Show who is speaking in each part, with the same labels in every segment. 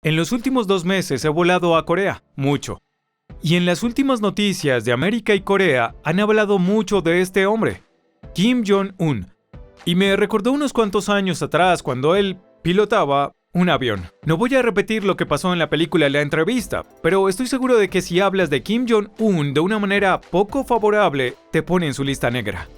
Speaker 1: En los últimos 2 meses he volado a Corea, mucho. Y en las últimas noticias de América y Corea han hablado mucho de este hombre, Kim Jong-un. Y me recordó unos cuantos años atrás cuando él pilotaba un avión. No voy a repetir lo que pasó en la película La Entrevista, pero estoy seguro de que si hablas de Kim Jong-un de una manera poco favorable, te pone en su lista negra.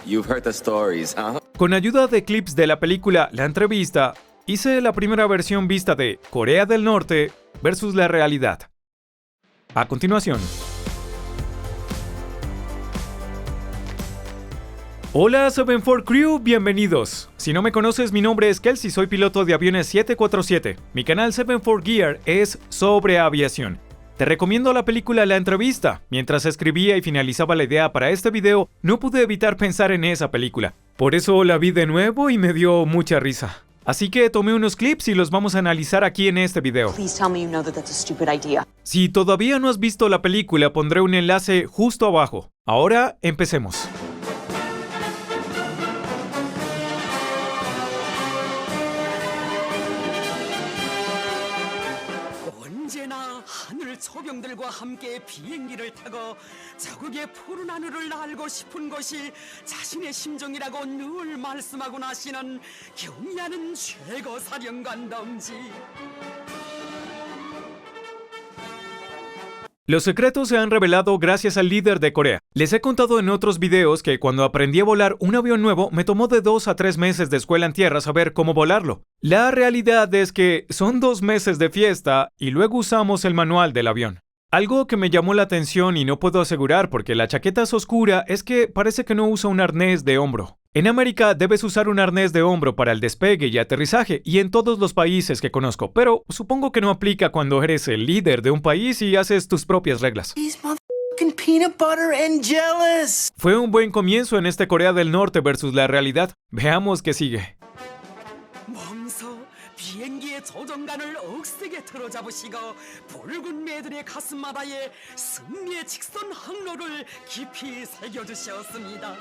Speaker 2: You've heard the stories, huh?
Speaker 1: Con ayuda de clips de la película La Entrevista, hice la primera versión vista de Corea del Norte versus la realidad. A continuación. Hola 74 Crew, bienvenidos. Si no me conoces, mi nombre es Kelsey, soy piloto de aviones 747. Mi canal 74 Gear es sobre aviación. Te recomiendo la película La Entrevista. Mientras escribía y finalizaba la idea para este video, no pude evitar pensar en esa película. Por eso la vi de nuevo y me dio mucha risa. Así que tomé unos clips y los vamos a analizar aquí en este video. Si todavía no has visto la película, pondré un enlace justo abajo. Ahora, empecemos.
Speaker 3: 소병들과 함께 비행기를 타고 자국의 푸른 하늘을 날고 싶은 것이 자신의 심정이라고 늘 말씀하고 나시는 경의하는 최고 사령관 동지.
Speaker 1: Los secretos se han revelado gracias al líder de Corea. Les he contado en otros videos que cuando aprendí a volar un avión nuevo me tomó de 2 a 3 meses de escuela en tierra saber cómo volarlo. La realidad es que son 2 meses de fiesta y luego usamos el manual del avión. Algo que me llamó la atención y no puedo asegurar porque la chaqueta es oscura es que parece que no usa un arnés de hombro. En América debes usar un arnés de hombro para el despegue y aterrizaje y en todos los países que conozco, pero supongo que no aplica cuando eres el líder de un país y haces tus propias reglas.
Speaker 3: Peanut butter and jealous.
Speaker 1: Fue un buen comienzo en este Corea del Norte versus la realidad. Veamos qué sigue.
Speaker 3: 비행기의 조종관을 억세게 틀어잡으시고 붉은 매들의 가슴마다에 승리의 직선 항로를 깊이 새겨주셨습니다.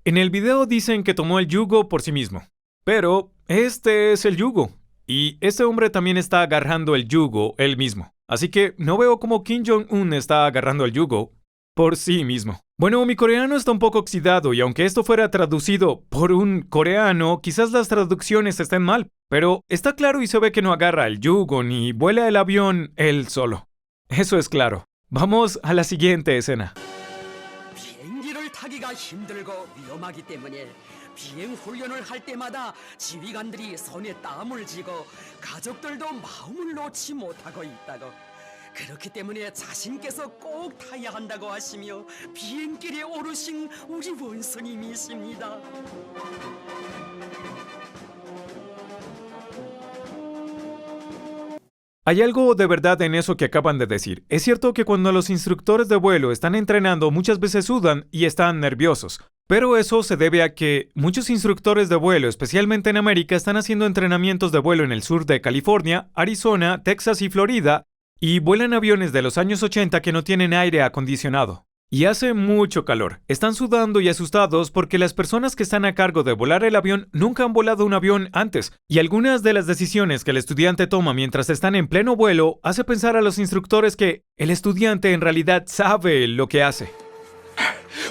Speaker 1: En el video dicen que tomó el yugo por sí mismo, pero este es el yugo, y este hombre también está agarrando el yugo él mismo. Así que no veo cómo Kim Jong-un está agarrando el yugo por sí mismo. Bueno, mi coreano está un poco oxidado y aunque esto fuera traducido por un coreano, quizás las traducciones estén mal, pero está claro y se ve que no agarra el yugo ni vuela el avión él solo. Eso es claro. Vamos a la siguiente escena.
Speaker 3: 비행기를 타기가 힘들고 위험하기 때문에 비행 훈련을 할 때마다 지휘관들이 손에 땀을 쥐고 가족들도 마음을 놓지 못하고 있다고. 그렇기 때문에 자신께서 꼭 타야 한다고 하시며 비행길에 오르신 우리 원수님이십니다.
Speaker 1: Hay algo de verdad en eso que acaban de decir. Es cierto que cuando los instructores de vuelo están entrenando muchas veces sudan y están nerviosos. Pero eso se debe a que muchos instructores de vuelo, especialmente en América, están haciendo entrenamientos de vuelo en el sur de California, Arizona, Texas y Florida, y vuelan aviones de los años 80 que no tienen aire acondicionado. Y hace mucho calor. Están sudando y asustados porque las personas que están a cargo de volar el avión nunca han volado un avión antes, y algunas de las decisiones que el estudiante toma mientras están en pleno vuelo hace pensar a los instructores que el estudiante en realidad sabe lo que hace.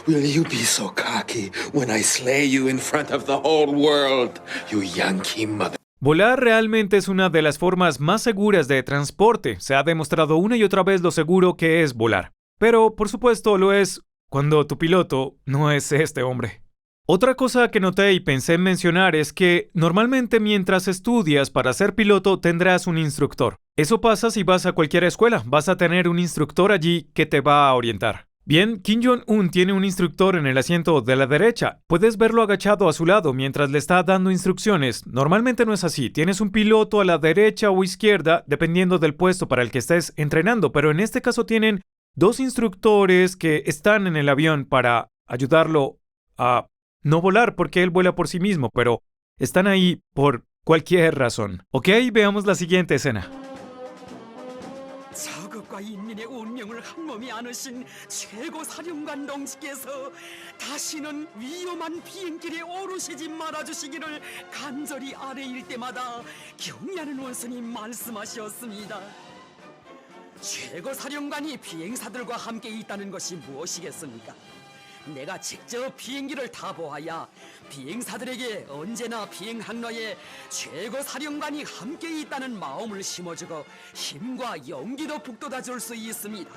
Speaker 2: Will you be so cocky when I slay you in front of the whole world, you Yankee mother?
Speaker 1: Volar realmente es una de las formas más seguras de transporte. Se ha demostrado una y otra vez lo seguro que es volar. Pero, por supuesto, lo es cuando tu piloto no es este hombre. Otra cosa que noté y pensé en mencionar es que normalmente mientras estudias para ser piloto tendrás un instructor. Eso pasa si vas a cualquier escuela, vas a tener un instructor allí que te va a orientar. Bien, Kim Jong-un tiene un instructor en el asiento de la derecha. Puedes verlo agachado a su lado mientras le está dando instrucciones. Normalmente no es así. Tienes un piloto a la derecha o izquierda, dependiendo del puesto para el que estés entrenando. Pero en este caso tienen 2 instructores que están en el avión para ayudarlo a no volar porque él vuela por sí mismo, pero están ahí por cualquier razón. Ok, veamos la siguiente escena.
Speaker 3: 국가 인민의 운명을 한몸에 안으신 최고 사령관 동지께서 다시는 위험한 비행길에 오르시지 말아주시기를 간절히 아뢰일 때마다 경리하는 원수님 말씀하셨습니다. 최고 사령관이 비행사들과 함께 있다는 것이 무엇이겠습니까? 내가 직접 비행기를 타보아야 비행사들에게 언제나 비행 항로에 최고 사령관이 함께 있다는 마음을 심어주고 힘과 용기도 북돋아 줄 수 있습니다.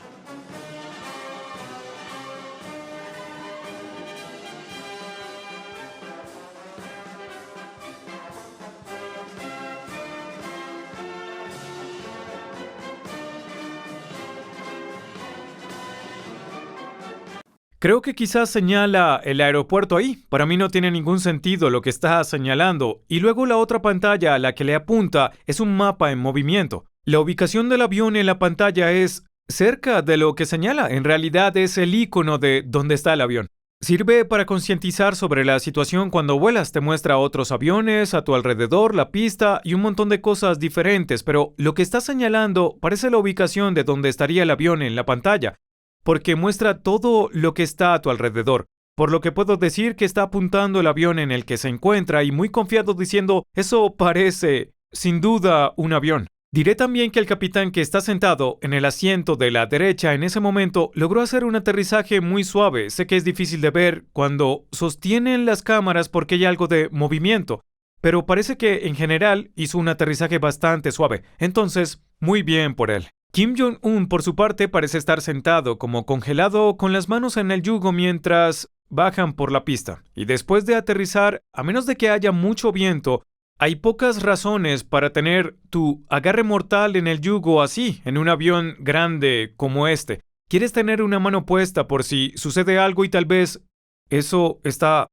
Speaker 1: Creo que quizás señala el aeropuerto ahí. Para mí no tiene ningún sentido lo que está señalando. Y luego la otra pantalla a la que le apunta es un mapa en movimiento. La ubicación del avión en la pantalla es cerca de lo que señala. En realidad es el icono de dónde está el avión. Sirve para concientizar sobre la situación cuando vuelas. Te muestra otros aviones a tu alrededor, la pista y un montón de cosas diferentes. Pero lo que está señalando parece la ubicación de donde estaría el avión en la pantalla, porque muestra todo lo que está a tu alrededor, por lo que puedo decir que está apuntando el avión en el que se encuentra y muy confiado diciendo, eso parece, sin duda, un avión. Diré también que el capitán que está sentado en el asiento de la derecha en ese momento logró hacer un aterrizaje muy suave. Sé que es difícil de ver cuando sostienen las cámaras porque hay algo de movimiento, pero parece que en general hizo un aterrizaje bastante suave. Entonces, muy bien por él. Kim Jong-un, por su parte, parece estar sentado como congelado con las manos en el yugo mientras bajan por la pista. Y después de aterrizar, a menos de que haya mucho viento, hay pocas razones para tener tu agarre mortal en el yugo así, en un avión grande como este. Quieres tener una mano puesta por si sucede algo y tal vez eso está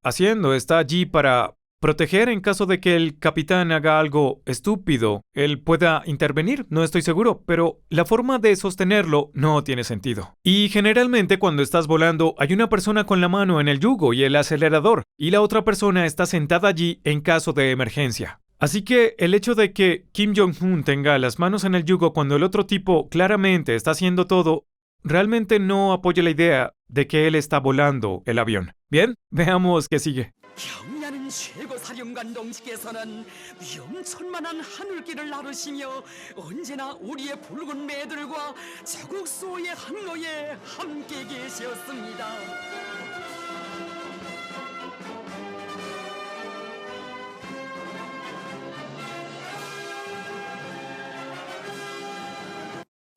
Speaker 1: allí para proteger en caso de que el capitán haga algo estúpido. Él pueda intervenir, no estoy seguro, pero la forma de sostenerlo no tiene sentido. Y generalmente cuando estás volando hay una persona con la mano en el yugo y el acelerador, y la otra persona está sentada allí en caso de emergencia. Así que el hecho de que Kim Jong-un tenga las manos en el yugo cuando el otro tipo claramente está haciendo todo, realmente no apoya la idea de que él está volando el avión. Bien, veamos qué sigue.
Speaker 3: 경리하는 최고 사령관 동지께서는 위험천만한 하늘길을 나르시며 언제나 우리의 붉은 매들과 자국 수호의 항로에 함께 계셨습니다.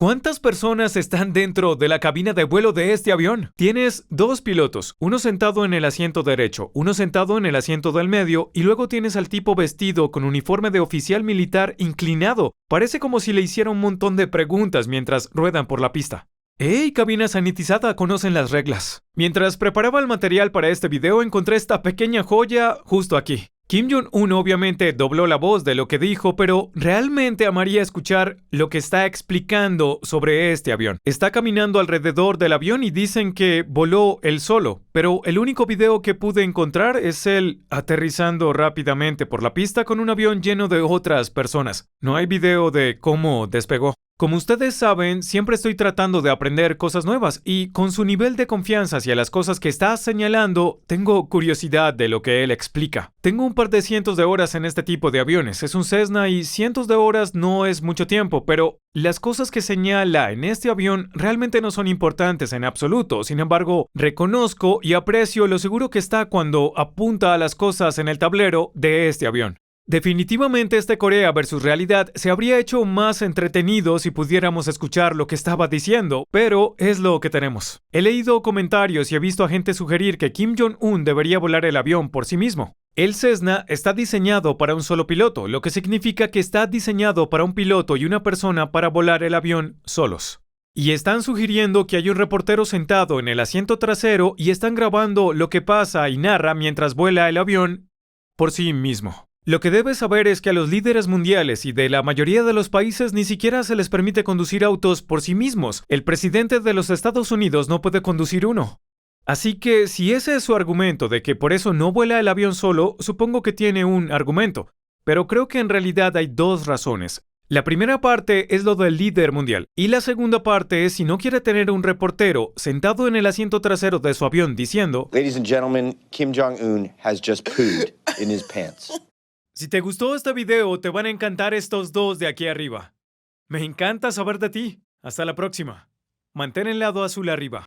Speaker 1: ¿Cuántas personas están dentro de la cabina de vuelo de este avión? Tienes dos pilotos, uno sentado en el asiento derecho, uno sentado en el asiento del medio y luego tienes al tipo vestido con uniforme de oficial militar inclinado. Parece como si le hiciera un montón de preguntas mientras ruedan por la pista. ¡Hey! Cabina sanitizada, conocen las reglas. Mientras preparaba el material para este video encontré esta pequeña joya justo aquí. Kim Jong-un obviamente dobló la voz de lo que dijo, pero realmente amaría escuchar lo que está explicando sobre este avión. Está caminando alrededor del avión y dicen que voló él solo, pero el único video que pude encontrar es él aterrizando rápidamente por la pista con un avión lleno de otras personas. No hay video de cómo despegó. Como ustedes saben, siempre estoy tratando de aprender cosas nuevas y con su nivel de confianza hacia las cosas que está señalando, tengo curiosidad de lo que él explica. Tengo un par de cientos de horas en este tipo de aviones, es un Cessna y cientos de horas no es mucho tiempo, pero las cosas que señala en este avión realmente no son importantes en absoluto. Sin embargo, reconozco y aprecio lo seguro que está cuando apunta a las cosas en el tablero de este avión. Definitivamente este Corea versus realidad se habría hecho más entretenido si pudiéramos escuchar lo que estaba diciendo, pero es lo que tenemos. He leído comentarios y he visto a gente sugerir que Kim Jong-un debería volar el avión por sí mismo. El Cessna está diseñado para un solo piloto, lo que significa que está diseñado para un piloto y una persona para volar el avión solos. Y están sugiriendo que hay un reportero sentado en el asiento trasero y están grabando lo que pasa y narra mientras vuela el avión por sí mismo. Lo que debes saber es que a los líderes mundiales y de la mayoría de los países ni siquiera se les permite conducir autos por sí mismos. El presidente de los Estados Unidos no puede conducir uno. Así que si ese es su argumento de que por eso no vuela el avión solo, supongo que tiene un argumento. Pero creo que en realidad hay dos razones. La primera parte es lo del líder mundial, y la segunda parte es si no quiere tener un reportero sentado en el asiento trasero de su avión diciendo:
Speaker 4: Ladies and gentlemen, Kim Jong-un has just pooed in his pants.
Speaker 1: Si te gustó este video, te van a encantar estos dos de aquí arriba. Me encanta saber de ti. Hasta la próxima. Mantén el lado azul arriba.